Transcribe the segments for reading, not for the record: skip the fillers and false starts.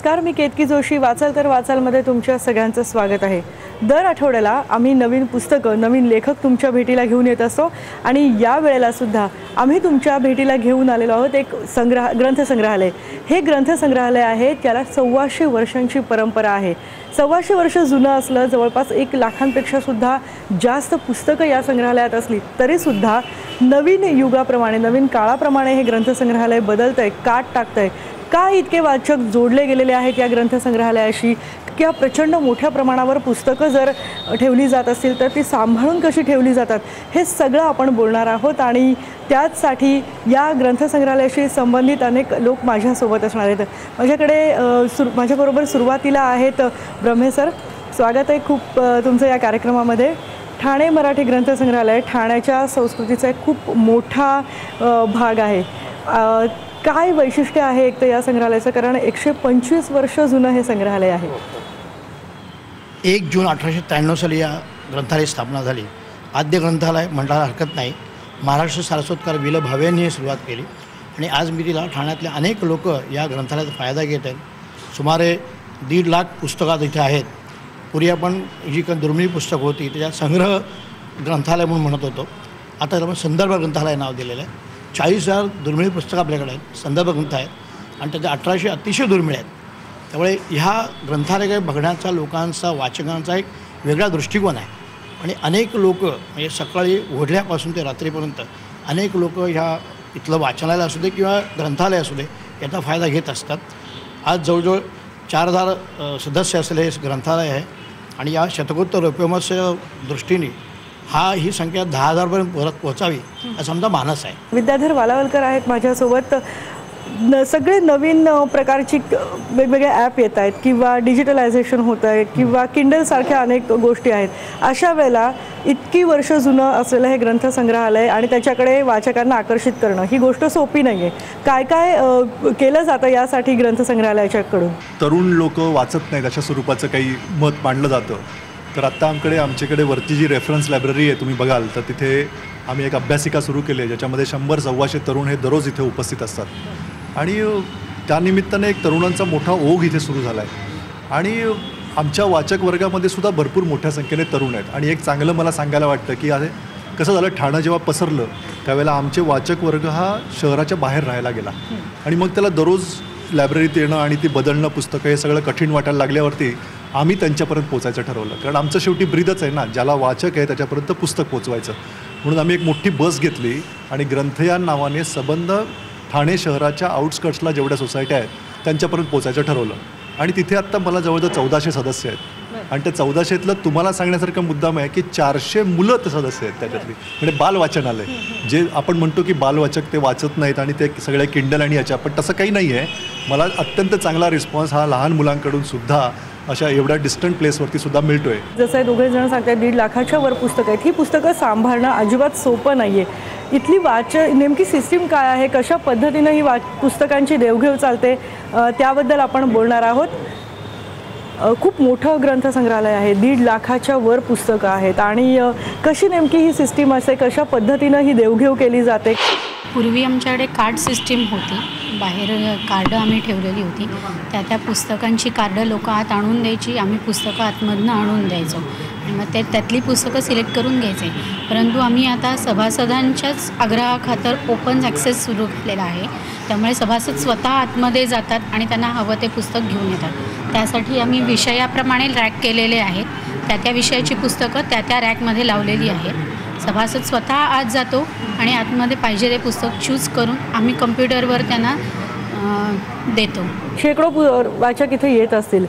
नमस्कार, मी केतकी जोशी. वाचाल तर वाचालमध्ये तुमच्या सगळ्यांचं स्वागत आहे. दर आठवड्याला आम्ही नवीन पुस्तकं, नवीन लेखक तुमच्या भेटीला घेऊन येत असतो आणि या वेळेला सुद्धा आम्ही तुमच्या भेटीला घेऊन आलेलो आहोत एक ग्रंथसंग्रहालय. हे ग्रंथसंग्रहालय आहे, त्याला 125 वर्षांची परंपरा आहे. 125 वर्ष जुनं असलं, जवळपास 1 लाखांपेक्षा सुद्धा जास्त पुस्तकं या संग्रहालयात असली तरीसुद्धा नवीन युगाप्रमाणे, नवीन काळाप्रमाणे हे ग्रंथसंग्रहालय बदलतंय, काट टाकतंय. का इतके वाचक जोडले गेलेले आहेत या ग्रंथसंग्रहालयाशी, किंवा प्रचंड मोठ्या प्रमाणावर पुस्तकं जर ठेवली जात असतील तर ती सांभाळून कशी ठेवली जातात, हे सगळं आपण बोलणार आहोत. आणि त्याचसाठी या ग्रंथसंग्रहालयाशी संबंधित अनेक लोक माझ्यासोबत असणार आहेत. माझ्याबरोबर सुरुवातीला आहेत ब्रह्मे सर. स्वागत आहे खूप तुमचं या कार्यक्रमामध्ये. ठाणे मराठी ग्रंथसंग्रहालय ठाण्याच्या संस्कृतीचा एक खूप मोठा भाग आहे. काय वैशिष्ट्य आहे एक तर या संग्रहालयाचं, कारण 125 वर्ष जुनं हे संग्रहालय आहे. 1 जून 1893 साली या ग्रंथालयाची स्थापना झाली. आद्य ग्रंथालय म्हणायला हरकत नाही. महाराष्ट्र सारस्वतकार वि. ल. भावे यांनी ही सुरुवात केली आणि आज मी तिला ठाण्यातले अनेक लोक या ग्रंथालयाचा फायदा घेत आहेत. सुमारे 1.5 लाख पुस्तकात इथे आहेत. पूर्वी आपण जी काही दुर्मिळ पुस्तक होती त्याच्या संग्रह ग्रंथालय म्हणून म्हणत होतो. आता आपण संदर्भ ग्रंथालय नाव दिलेलं आहे. 40,000 दुर्मिळ पुस्तकं आपल्याकडे आहेत, संदर्भ ग्रंथ आहेत आणि त्याच्या 1800 अतिशय दुर्मिळ आहेत. त्यामुळे ह्या ग्रंथालय बघण्याचा लोकांचा, वाचकांचा एक वेगळा दृष्टिकोन आहे. आणि अनेक लोक म्हणजे सकाळी उघडल्यापासून ते रात्रीपर्यंत अनेक लोक ह्या इथलं वाचनालय असू दे किंवा ग्रंथालय असू दे याचा फायदा घेत असतात. आज जवळजवळ 4,000 सदस्य असलेले हे ग्रंथालय आहे आणि या शतकोत्तर उपक्रमाच्या दृष्टीने ही संख्या 10,000पर्यंत परत पोहोचावी असं आमचा मानस आहे. विद्याधर वालावलकर आहेत माझ्यासोबत. सगळे नवीन प्रकारची वेगवेगळे ॲप येत आहेत किंवा डिजिटलायझेशन होतं आहे किंवा किंडलसारख्या अनेक गोष्टी आहेत. अशा वेळेला इतकी वर्ष जुनं असलेलं हे ग्रंथसंग्रहालय आणि त्याच्याकडे वाचकांना आकर्षित करणं ही गोष्ट सोपी नाही आहे. काय काय केलं जातं यासाठी ग्रंथसंग्रहालयाच्याकडून? तरुण लोक वाचत नाहीत अशा स्वरूपाचं काही मत मांडलं जातं. तर आत्ता आमच्याकडे वरती जी रेफरन्स लायब्ररी आहे तुम्ही बघाल तर तिथे आम्ही एक अभ्यासिका सुरू केली आहे ज्याच्यामध्ये 100-125 तरुण हे दररोज इथे उपस्थित असतात. आणि त्यानिमित्ताने एक तरुणांचा मोठा ओघ इथे सुरू झाला आहे. आणि आमच्या वाचक वर्गामध्ये सुद्धा भरपूर मोठ्या संख्येने तरुण आहेत. आणि एक चांगलं मला सांगायला वाटतं की अरे कसं झालं, ठाणं जेव्हा पसरलं त्यावेळेला आमचे वाचक वर्ग हा शहराच्या बाहेर राहायला गेला आणि मग त्याला दररोज लायब्ररीत येणं आणि ती बदलणं पुस्तकं हे सगळं कठीण वाटायला लागल्यावरती आम्ही त्यांच्यापर्यंत पोचायचं ठरवलं. कारण आमचं शेवटी ब्रीदच आहे ना, ज्याला वाचक आहे त्याच्यापर्यंत पुस्तक पोचवायचं. म्हणून आम्ही एक मोठी बस घेतली आणि ग्रंथयान नावाने संबंध ठाणे शहराच्या आउटस्कट्सला जेवढ्या सोसायट्या आहेत त्यांच्यापर्यंत पोचायचं ठरवलं. आणि तिथे आत्ता मला जवळजवळ 1400 सदस्य आहेत. आणि त्या 1400तलं तुम्हाला सांगण्यासारखा मुद्दाम आहे की 400 मुलं ते सदस्य आहेत त्याच्यातली. म्हणजे बाल वाचनालय, जे आपण म्हणतो की बालवाचक ते वाचत नाहीत आणि ते सगळ्या किंडल आणि याच्या, पण तसं काही नाही आहे. मला अत्यंत चांगला रिस्पॉन्स हा लहान मुलांकडून सुद्धा अशा एवढ्या डिस्टंट प्लेसवरती सुद्धा मिळतो आहे. जसं दोघे जण सांगतात 1.5 लाखाच्या वर पुस्तकं आहेत. ही पुस्तकं सांभाळणं अजिबात सोपं नाही आहे. इथली नेमकी सिस्टीम काय आहे, कशा पद्धतीनं ही पुस्तकांची देवघेव चालते, त्याबद्दल आपण बोलणार आहोत. खूप मोठं ग्रंथसंग्रहालय आहे, 1.5 लाखाच्या वर पुस्तकं आहेत. आणि कशी नेमकी ही सिस्टीम असते, कशा पद्धतीनं ही देवघेव केली जाते? पूर्वी आमच्याकडे कार्ड सिस्टीम होती. बाहेर कार्ड आम्ही ठेवलेली होती. त्या पुस्तकांची कार्ड लोक आत आणून द्यायची, आम्ही पुस्तकं आतमधनं आणून द्यायचो आणि मग त्यातली पुस्तकं सिलेक्ट करून घ्यायचे. परंतु आम्ही आता सभासदांच्याच आग्रहाखातर ओपन ॲक्सेस सुरू केलेला आहे. त्यामुळे सभासद स्वतः आतमध्ये जातात आणि त्यांना हवं ते पुस्तक घेऊन येतात. त्यासाठी आम्ही विषयाप्रमाणे रॅक केलेले आहेत. त्या विषयाची पुस्तकं त्या रॅकमध्ये लावलेली आहेत. सभासद स्वतः आत जातो आणि आतमध्ये पाहिजे ते पुस्तक चूज करून आम्ही कम्प्युटरवर त्यांना देतो. शेकडो वाचक इथे येत असतील.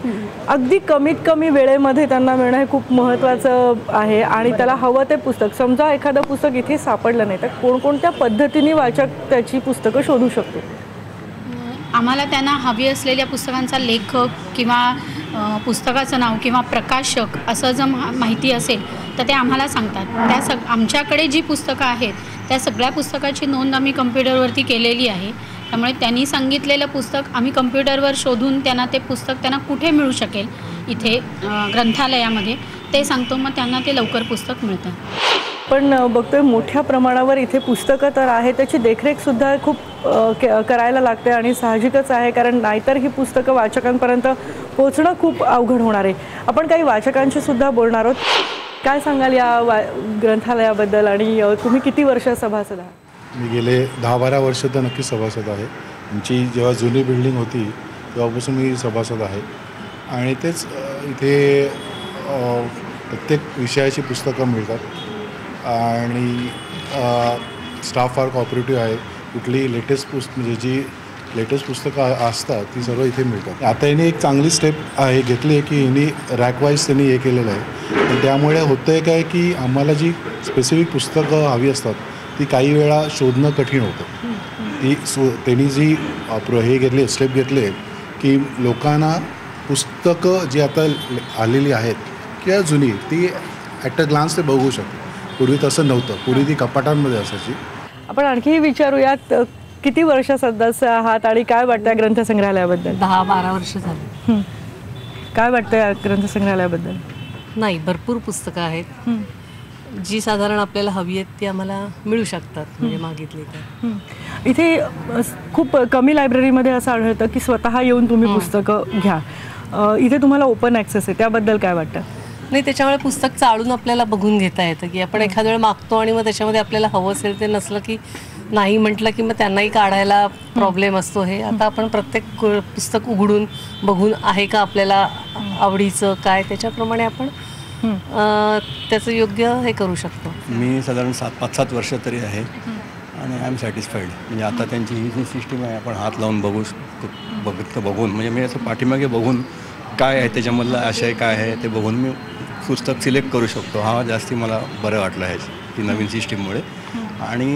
अगदी कमीत कमी वेळेमध्ये त्यांना मिळणं हे खूप महत्त्वाचं आहे. आणि त्याला हवं ते पुस्तक, समजा एखादं पुस्तक इथे सापडलं नाही तर कोणकोणत्या पद्धतीने वाचक त्याची पुस्तकं शोधू शकतो? आम्हाला त्यांना हवी असलेल्या पुस्तकांचा लेखक किंवा पुस्तकाचं नाव किंवा प्रकाशक असं जर माहिती असेल तर ते आम्हाला सांगतात. आमच्याकडे जी पुस्तकं आहेत त्या सगळ्या पुस्तकाची नोंद आम्ही कम्प्युटरवरती केलेली आहे. त्यामुळे त्यांनी सांगितलेलं पुस्तक आम्ही कम्प्युटरवर शोधून त्यांना ते पुस्तक त्यांना कुठे मिळू शकेल इथे ग्रंथालयामध्ये ते सांगतो. मग त्यांना ते लवकर पुस्तक मिळतं. आपण बघतोय मोठ्या प्रमाणावर इथे पुस्तकं तर आहे, त्याची देखरेखसुद्धा खूप करायला लागते आणि साहजिकच आहे, कारण नाहीतर ही पुस्तकं वाचकांपर्यंत पोहोचणं खूप अवघड होणार आहे. आपण काही वाचकांशी सुद्धा बोलणार आहोत. काय सांगाल या ग्रंथालयाबद्दल आणि तुम्ही किती वर्ष सभासद आहात? मी गेले 10-12 वर्ष तर नक्की सभासद आहे. आमची जेव्हा जुनी बिल्डिंग होती तेव्हापासून मी सभासद आहे आणि तेच इथे प्रत्येक विषयाची पुस्तकं मिळतात आणि स्टाफ फार कॉपरेटिव्ह आहे. कुठली लेटेस्ट म्हणजे जी लेटेस्ट पुस्तकं असतात ती सर्व इथे मिळतात. आता यांनी एक चांगली स्टेप आहे घेतली आहे की यांनी रॅकवाईज त्यांनी हे केलेलं आहे आणि त्यामुळे होतं आहे काय की आम्हाला जी स्पेसिफिक पुस्तकं हवी असतात ती काही वेळा शोधणं कठीण होतं. ती त्यांनी जी हे घेतले स्टेप घेतले की लोकांना पुस्तकं जी आता आलेली आहेत किंवा जुनी ती ॲट अ ग्लान्स ते बघू शकतो. पूर्वी तसं नव्हतं. पूर्वी ती कपाटांमध्ये असायची. आपण आणखीही विचारूयात, किती वर्ष सदस्य आहात आणि काय वाटतं ग्रंथसंग्रहालयाबद्दल? 10-12 वर्ष झाली. काय वाटतं या ग्रंथसंग्रहालयाबद्दल? नाही, भरपूर पुस्तकं आहेत जी साधारण आपल्याला हवी आहेत ती आम्हाला मिळू शकतात म्हणजे मागितली तर. इथे खूप कमी लायब्ररीमध्ये असं आढळतं की स्वतः येऊन तुम्ही पुस्तकं घ्या. इथे तुम्हाला ओपन ॲक्सेस आहे, त्याबद्दल काय वाटतं? नाही, त्याच्यामुळे पुस्तक चाळून आपल्याला बघून घेता येतं की आपण एखाद्या वेळ मागतो आणि मग त्याच्यामध्ये आपल्याला हवं असेल ते नसलं की नाही म्हटलं की मग त्यांनाही काढायला प्रॉब्लेम असतो. हे आता आपण प्रत्येक पुस्तक उघडून बघून आहे का आपल्याला आवडीचं काय त्याच्याप्रमाणे आपण त्याचं योग्य हे करू शकतो. मी साधारण 5-7 वर्ष तरी आहे आणि आय एम सॅटिस्फाईड. म्हणजे आता त्यांची ही जी सिस्टीम आहे आपण हात लावून बघून म्हणजे मी असं पाठीमागे बघून काय आहे त्याच्यामधलं आशय काय आहे ते बघून मी पुस्तक सिलेक्ट करू शकतो. हा जास्ती मला बरं वाटलं आहे ती नवीन सिस्टीममुळे आणि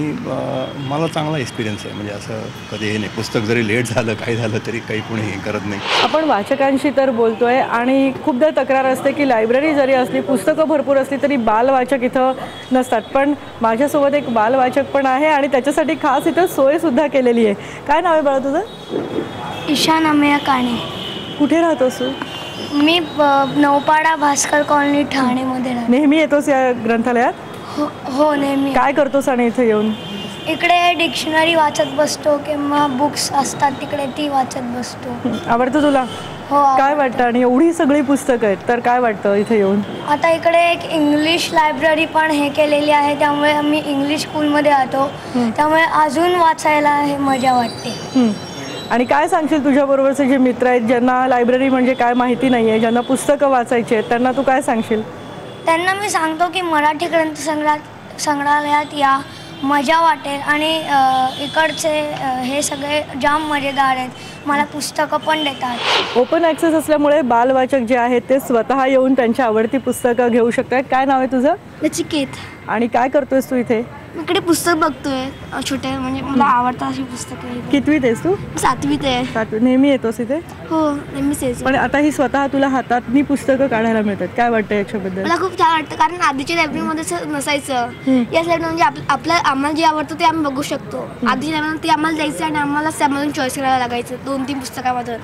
मला चांगला एक्सपिरियन्स आहे. म्हणजे असं कधी हे नाही पुस्तक जरी लेट झालं काही झालं तरी काही कोणी हे करत नाही. आपण वाचकांशी तर बोलतोय आणि खूपदा तक्रार असते की लायब्ररी जरी असली पुस्तकं भरपूर असली तरी बालवाचक इथं नसतात. पण माझ्यासोबत एक बालवाचक पण आहे आणि त्याच्यासाठी खास इथं सोयसुद्धा केलेली आहे. काय नाव आहे बाळा तुझं? ईशान अमेय काणे. कुठे राहतोस तू? मी नौपाडा भास्कर कॉलनी ठाणेमध्ये राहते. नेहमी येतोस या ग्रंथालयात? हो नेहमी. काय करतोस आणि इथे येऊन? इकडे डिक्शनरी वाचत बसतो किंवा बुक्स असतात तिकडे ती वाचत बसतो. आवडतं तुला? हो. काय वाटतं? आणि एवढी सगळी पुस्तकं आहेत तर काय वाटतं इथे येऊन? आता इकडे एक इंग्लिश लायब्ररी पण हे केलेली आहे त्यामुळे आम्ही इंग्लिश स्कूलमध्ये राहतो त्यामुळे अजून वाचायला हे मजा वाटते. आणि काय सांगशील तुझ्याबरोबरचे जे मित्र आहेत ज्यांना लायब्ररी म्हणजे काय माहिती नाही आहे, ज्यांना पुस्तकं वाचायची आहेत, त्यांना तू काय सांगशील? त्यांना मी सांगतो की मराठी संग्रहालयात या, मजा वाटेल आणि इकडचे हे सगळे जाम मजेदार आहेत. मला पुस्तकं पण देतात. ओपन ॲक्सेस असल्यामुळे बालवाचक जे आहेत ते स्वतः येऊन त्यांची आवडती पुस्तकं घेऊ शकतात. काय नाव आहे तुझं? नचिकेत. आणि काय करतोयस तू इथे? इकडे पुस्तक बघतोय छोटे, म्हणजे मला आवडतात अशी पुस्तकं. कितवीत आहेस तू? 7वीत आहे. 7वी. नेहमी येतोस इथे? हो नेहमीच येतो. पण आता ही स्वतः तुला हातातनी पुस्तकं काढायला मिळतात, काय वाटतं याच्याबद्दल? मला खूप छान वाटतं कारण आधीच्या लायब्ररीमध्ये नसायचं. या साईड म्हणजे आम्हाला जे आवडतं ते आम्ही बघू शकतो. आधीच्या लायब्ररीमध्ये ते आम्हाला द्यायचं आणि आम्हाला त्यामधून चॉईस करायला लागायचं 2-3 पुस्तकामधून.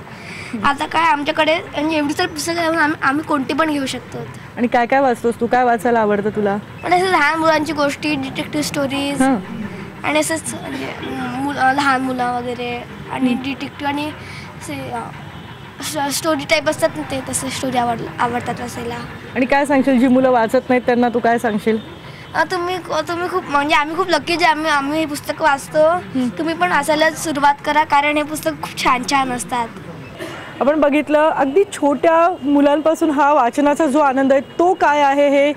आता काय आमच्याकडे म्हणजे एवढी तर पुस्तकं आम्ही कोणती पण घेऊ शकतो. आणि काय काय वाचतोस तू? काय वाचायला आवडतं तुला? पण असं लहान मुलांची गोष्टी, डिटेक्टिव्ह स्टोरीज आणि असंच म्हणजे लहान मुलं वगैरे आणि डिटेक्टिव्ह आणि स्टोरी टाईप असतात ना ते तसे स्टोरी आवडतात वाचायला. आणि काय सांगशील जी मुलं वाचत नाहीत त्यांना तू काय सांगशील? तुम्ही खूप म्हणजे आम्ही खूप लकी जे आम्ही हे पुस्तक वाचतो. तुम्ही पण वाचायला सुरुवात करा कारण हे पुस्तक खूप छान छान असतात. आपण बघितलं अगदी छोट्या मुलांपासून हा वाचनाचा जो आनंद आहे तो काय आहे हे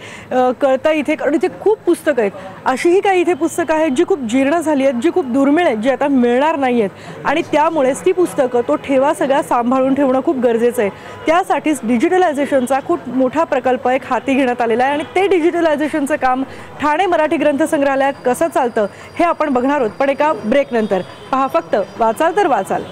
कळतं इथे, कारण इथे खूप पुस्तकं आहेत. अशीही काही इथे पुस्तकं आहेत जी खूप जीर्ण झाली आहेत, जी खूप दुर्मिळ आहेत, जी आता मिळणार नाही आहेत. आणि त्यामुळेच ती पुस्तकं तो ठेवा सगळा सांभाळून ठेवणं खूप गरजेचं आहे. त्यासाठीच डिजिटलायझेशनचा खूप मोठा प्रकल्प एक हाती घेण्यात आलेला आहे आणि ते डिजिटलायझेशनचं काम ठाणे मराठी ग्रंथसंग्रहालयात कसं चालतं हे आपण बघणार आहोत. पण एका ब्रेकनंतर. पहा फक्त वाचाल तर वाचाल.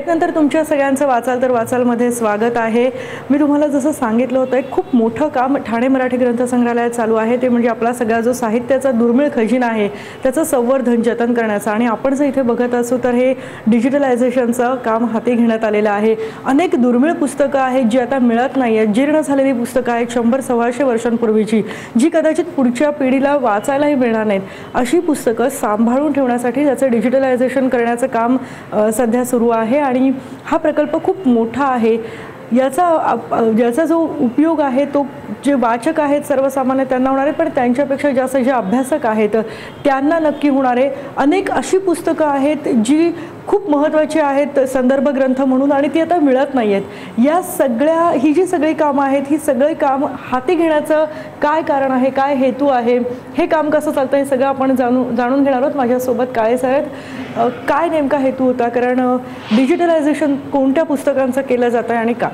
ब्रेकनंतर तुमच्या सगळ्यांचं वाचाल तर वाचालमध्ये स्वागत आहे. मी तुम्हाला जसं सांगितलं होतं एक खूप मोठं काम ठाणे मराठी ग्रंथसंग्रहालयात चालू आहे. ते म्हणजे आपला सगळा जो साहित्याचा दुर्मिळ खजिना आहे त्याचं संवर्धन जतन करण्याचं. आणि आपण जर इथे बघत असू तर हे डिजिटलायझेशनचं काम हाती घेण्यात आलेलं आहे. अनेक दुर्मिळ पुस्तकं आहेत जी आता मिळत नाही आहेत, जीर्ण झालेली पुस्तकं आहेत 100-125 वर्षांपूर्वीची, जी कदाचित पुढच्या पिढीला वाचायलाही मिळणार नाहीत. अशी पुस्तकं सांभाळून ठेवण्यासाठी त्याचं डिजिटलायझेशन करण्याचं काम सध्या सुरू आहे. आणि हा प्रकल्प खूप मोठा आहे. याचा जो उपयोग आहे तो जे वाचक आहेत सर्वसामान्य त्यांना होणार आहे, पण त्यांच्यापेक्षा जास्त जे अभ्यासक आहेत त्यांना नक्की होणार आहे. अनेक अशी पुस्तकं आहेत जी खूप महत्त्वाची आहेत संदर्भ ग्रंथ म्हणून आणि ती आता मिळत नाही आहेत. ही जी सगळी कामं आहेत ही सगळी काम हाती घेण्याचं काय कारण आहे, काय हेतू आहे, हे काम कसं चालतं हे सगळं आपण जाणून घेणार आहोत. माझ्यासोबत काळे साहेब, काय नेमका हेतू होता, कारण डिजिटलायझेशन कोणत्या पुस्तकांचं केलं जातं आहे आणि का?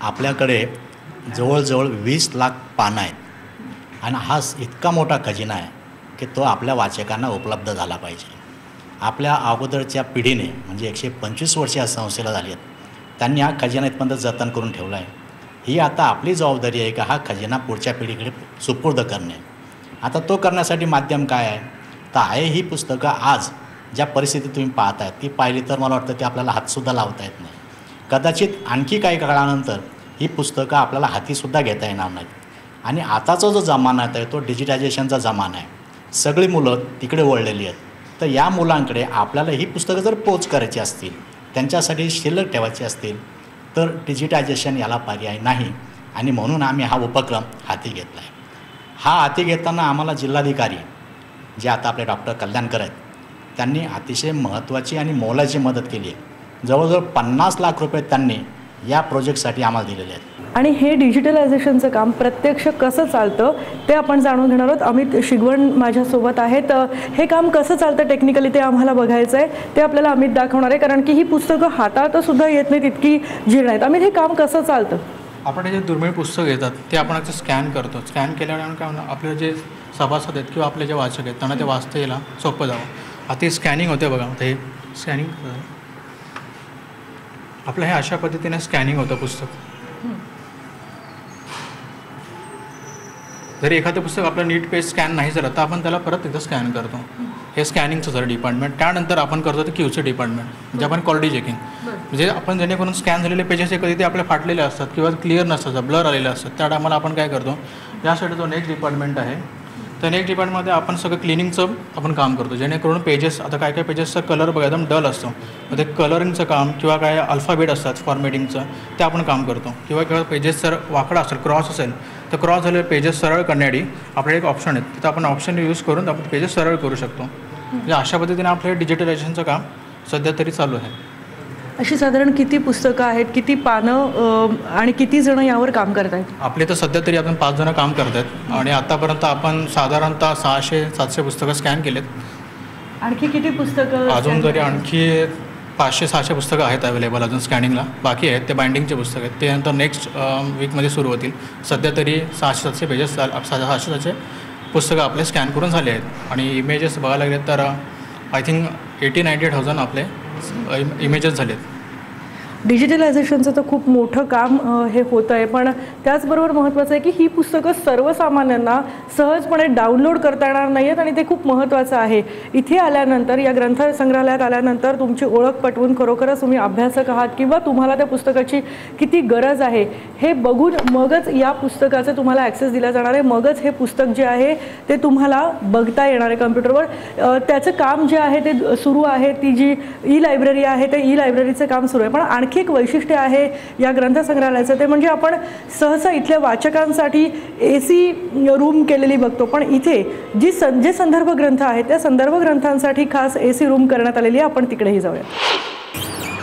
आपल्याकडे जवळजवळ 20 लाख पानं आहेत आणि हा इतका मोठा खजिना आहे की तो आपल्या वाचकांना उपलब्ध झाला पाहिजे. आपल्या अगोदरच्या पिढीने म्हणजे 125 वर्षे या संस्थेला झाली आहेत, त्यांनी हा खजिना इथपर्यंत जतन करून ठेवला आहे. ही आता आपली जबाबदारी आहे की हा खजिना पुढच्या पिढीकडे सुपूर्द करणे. आता तो करण्यासाठी माध्यम काय आहे तर आहे ही पुस्तकं आज ज्या परिस्थितीत तुम्ही पाहत आहेत ती पाहिली तर मला वाटतं ती आपल्याला हातसुद्धा लावता येत नाही. कदाचित आणखी काही काळानंतर ही पुस्तकं आपल्याला हातीसुद्धा घेता येणार नाहीत. आणि आताचा जो जमाना आहे तो डिजिटायझेशनचा जमाना आहे. सगळी मुलं तिकडे वळलेली आहेत. तर या मुलांकडे आपल्याला ही पुस्तकं जर पोच करायची असतील, त्यांच्यासाठी शिल्लक ठेवायची असतील तर डिजिटायझेशन याला पर्याय नाही. आणि म्हणून आम्ही हा उपक्रम हाती घेतला आहे. हा हाती घेताना आम्हाला जिल्हाधिकारी जे आता आपले डॉक्टर कल्याणकर आहेत त्यांनी अतिशय महत्त्वाची आणि मोलाची मदत केली आहे. जवळजवळ 50 लाख रुपये त्यांनी या प्रोजेक्टसाठी आम्हाला दिलेले आहेत. आणि हे डिजिटलायझेशनचं काम प्रत्यक्ष कसं चालतं ते आपण जाणून घेणार आहोत. अमित शिगवण माझ्यासोबत आहेत. हे काम कसं चालतं टेक्निकली ते आम्हाला बघायचं आहे. ते आपल्याला अमित दाखवणार आहे, कारण की ही पुस्तकं हातात सुद्धा येत नाहीत इतकी जीर्ण आहेत. अमित, हे काम कसं चालतं? आपण जे दुर्मिळ पुस्तक येतात ते आपण आता स्कॅन करतो. स्कॅन केल्यावर काय होणार, आपले जे सभासद आहेत किंवा आपले जे वाचक आहेत त्यांना ते वाचता यायला सोपं जावं. आता ते स्कॅनिंग होते बघा. हे स्कॅनिंग आपलं हे अशा पद्धतीने स्कॅनिंग होतं पुस्तक. जरी एखादं पुस्तक आपलं नीट पेज स्कॅन नाही झालं तर आपण त्याला परत तिथं स्कॅन करतो. हे स्कॅनिंगचं सर डिपार्टमेंट. त्यानंतर आपण करतो ते क्यूसी डिपार्टमेंट म्हणजे आपण क्वालिटी चेकिंग. म्हणजे आपण जेणेकरून स्कॅन झालेले पेजेस हे कधी ते आपले फाटलेले असतात किंवा क्लिअर नसतात, ब्लर आलेले असतात, त्या टायमाला आपण काय करतो, यासाठी जो नेक्स्ट डिपार्टमेंट आहे तर नेक्स्ट डिपार्टमेंटमध्ये आपण सगळं क्लिनिंगचं आपण काम करतो. जेणेकरून पेजेस, आता काय काय पेजेसचा कलर बघा एकदम डल असतो, मग ते कलरिंगचं काम किंवा काय अल्फाबेट असतात फॉर्मेटिंगचं ते आपण काम करतो. किंवा पेजेस जर वाकडा असेल, क्रॉस असेल तर क्रॉस झालेले पेजेस सरळ करण्यासाठी आपल्याला एक ऑप्शन आहे, तिथं आपण ऑप्शन यूज करून आपण पेजेस सरळ करू शकतो. म्हणजे अशा पद्धतीने आपलं डिजिटलायझेशनचं काम सध्या तरी चालू आहे. अशी साधारण किती पुस्तकं आहेत, किती पानं आणि किती जण यावर काम करत आहेत? आपले तर सध्या तरी आपण 5 जण काम करत आहेत आणि आतापर्यंत आपण साधारणतः 600-700 पुस्तकं स्कॅन केलेत. आणखी किती पुस्तकं? अजून तरी आणखी 500-600 पुस्तकं आहेत अवेलेबल अजून स्कॅनिंगला. बाकी आहेत ते बाइंडिंगचे पुस्तक आहेत, ते नंतर नेक्स्ट वीकमध्ये सुरू होतील. सध्या तरी 600-700 पेजेस 600-700 पुस्तकं आपले स्कॅन करून झाले आहेत. आणि इमेजेस बघायला गेले तर आय थिंक 80-90,000 आपले इमेजेस झालेत. डिजिटलायझेशनचं तर खूप मोठं काम हे होतं आहे, पण त्याचबरोबर महत्त्वाचं आहे की ही पुस्तकं सर्वसामान्यांना सहजपणे डाउनलोड करता येणार नाही आहेत आणि ते खूप महत्त्वाचं आहे. इथे आल्यानंतर, या ग्रंथसंग्रहालयात आल्यानंतर तुमची ओळख पटवून खरोखरच तुम्ही अभ्यासक आहात किंवा तुम्हाला त्या पुस्तकाची किती गरज आहे हे बघून मगच या पुस्तकाचं तुम्हाला ॲक्सेस दिला जाणार आहे. मगच हे पुस्तक जे आहे ते तुम्हाला बघता येणार आहे कम्प्युटरवर. त्याचं काम जे आहे ते सुरू आहे. ती जी ई लायब्ररी आहे ते ई लायब्ररीचं काम सुरू आहे. पण आणखी एक वैशिष्ट्य आहे या ग्रंथसंग्रहालयाचं, ते म्हणजे आपण सहसा इथल्या वाचकांसाठी AC रूम केलेली बघतो, पण इथे जे संदर्भ ग्रंथ आहेत त्या संदर्भ ग्रंथांसाठी खास AC रूम करण्यात आलेली आहे. आपण तिकडेही जाऊया.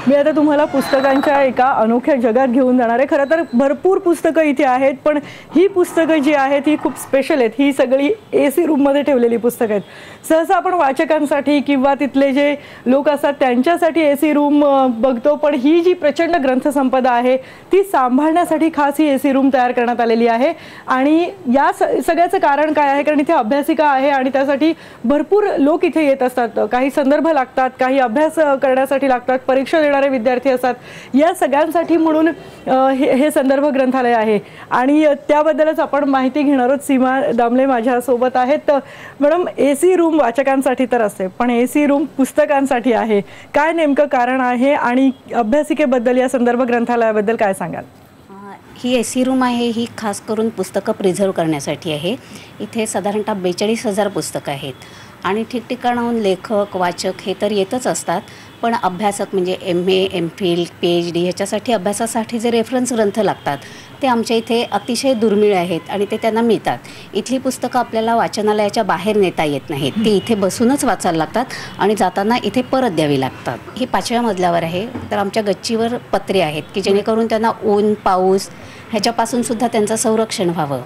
मी आता तुम्हाला पुस्तकांच्या एका अनोख्या जगात घेऊन जाणार आहे. खरं तर भरपूर पुस्तकं इथे आहेत, पण ही पुस्तकं जी आहेत ही खूप स्पेशल आहेत. ही सगळी AC रूममध्ये ठेवलेली पुस्तकं आहेत. सहसा आपण वाचकांसाठी किंवा तिथले जे लोक असतात त्यांच्यासाठी AC रूम बघतो, पण ही जी प्रचंड ग्रंथसंपदा आहे ती सांभाळण्यासाठी खास ही AC रूम तयार करण्यात आलेली आहे. आणि या सगळ्याचं कारण काय आहे? कारण इथे अभ्यासिका आहे आणि त्यासाठी भरपूर लोक इथे येत असतात. काही संदर्भ लागतात, काही अभ्यास करण्यासाठी लागतात, परीक्षा देणारे विद्यार्थी असतात. या सगळ्यांसाठी म्हणून हे संदर्भ ग्रंथालय आहे आणि त्याबद्दलच आपण माहिती घेणार आहोत. सीमा दामले माझ्यासोबत आहेत. मॅडम, AC रूम वाचकांसाठी तर असते, पण AC रूम पुस्तकांसाठी आहे. काय नेमकं कारण आहे आणि अभ्यासिकेबद्दल या संदर्भ ग्रंथालयाबद्दल काय सांगाल? ही AC रूम आहे ही खास करून पुस्तकं प्रिझर्व करण्यासाठी आहे. इथे साधारणतः 42,000 पुस्तकं आहेत आणि ठिकठिकाणाहून लेखक वाचक हे तर येतच असतात, पण अभ्यासक म्हणजे MA MPhil PhD ह्याच्यासाठी अभ्यासासाठी जे रेफरन्स ग्रंथ लागतात ते आमच्या इथे अतिशय दुर्मिळ आहेत आणि ते त्यांना मिळतात. इथली पुस्तकं आपल्याला वाचनालयाच्या बाहेर नेता येत नाहीत, ती इथे बसूनच वाचायला लागतात आणि जाताना इथे परत द्यावी लागतात. ही 5व्या मजल्यावर आहे, तर आमच्या गच्चीवर पत्रे आहेत की जेणेकरून त्यांना ऊन पाऊस ह्याच्यापासून सुद्धा त्यांचं संरक्षण व्हावं,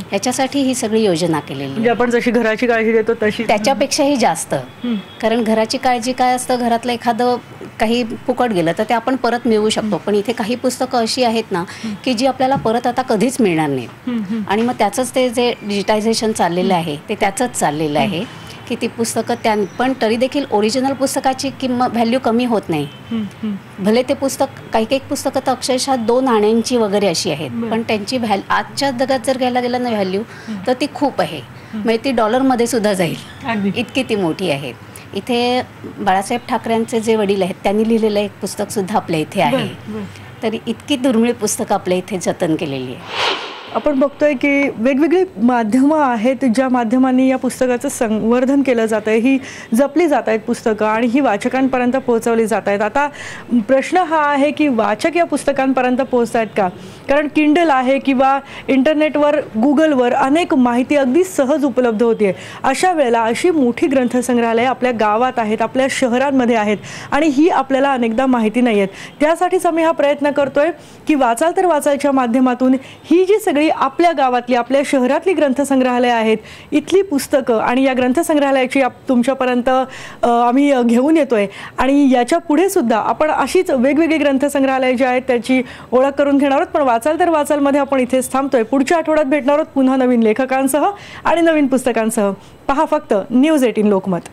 ह्याच्यासाठी ही सगळी योजना केलेली आहे. आपण जशी घराची काळजी घेतो तशी त्याच्यापेक्षाही जास्त, कारण घराची काळजी काय असतं, घरातलं एखादं काही फुकट गेलं तर ते आपण परत मिळवू शकतो, पण इथे काही पुस्तकं अशी आहेत ना की जी आपल्याला परत आता कधीच मिळणार नाहीत. आणि मग त्याचंच ते जे डिजिटायझेशन चाललेलं आहे ते त्याचंच चाललेलं आहे की ती पुस्तकं पण तरी देखील ओरिजिनल पुस्तकाची किंमत व्हॅल्यू कमी होत नाही. भले ते पुस्तक काही पुस्तकं तर अक्षरशः 2 आण्यांची वगैरे अशी आहेत, पण त्यांची आजच्या जगात जर घ्यायला गेलं ना व्हॅल्यू तर ती खूप आहे, म्हणजे ती डॉलरमध्ये सुद्धा जाईल, इतकी ती मोठी आहे. इथे बाळासाहेब ठाकरेंचे जे वडील आहेत त्यांनी लिहिलेलं एक पुस्तक सुद्धा आपल्या इथे आहे. तर इतकी दुर्मिळ पुस्तकं आपल्या इथे जतन केलेली आहे. आपण बघतोय की वेगवेगळी माध्यमं आहेत ज्या माध्यमांनी या पुस्तकाचं संवर्धन केलं जातं आहे, ही जपली जात आहेत पुस्तकं आणि ही वाचकांपर्यंत पोहोचवली जात आहेत. आता प्रश्न हा आहे की वाचक या पुस्तकांपर्यंत पोहोचत आहेत का? कारण किंडल आहे किंवा इंटरनेटवर गुगलवर अनेक माहिती अगदी सहज उपलब्ध होते. अशा वेळेला अशी मोठी ग्रंथसंग्रहालय आपल्या गावात आहेत, आपल्या शहरांमध्ये आहेत आणि ही आपल्याला अनेकदा माहिती नाही आहेत. त्यासाठीच आम्ही हा प्रयत्न करतोय की वाचाल तर वाचालच्या माध्यमातून ही जी सगळी आपल्या गावातली आपल्या शहरातली ग्रंथसंग्रहालय आहेत, इथली पुस्तकं आणि या ग्रंथसंग्रहालयाची तुमच्यापर्यंत आम्ही घेऊन येतोय. आणि याच्या पुढे सुद्धा आपण अशीच वेगवेगळी ग्रंथसंग्रहालय जी आहेत त्याची ओळख करून घेणार आहोत. पण वाचाल तर वाचालमध्ये आपण इथेच थांबतोय. पुढच्या आठवड्यात भेटणार आहोत पुन्हा नवीन लेखकांसह आणि नवीन पुस्तकांसह. पहा फक्त न्यूज 18 लोकमत.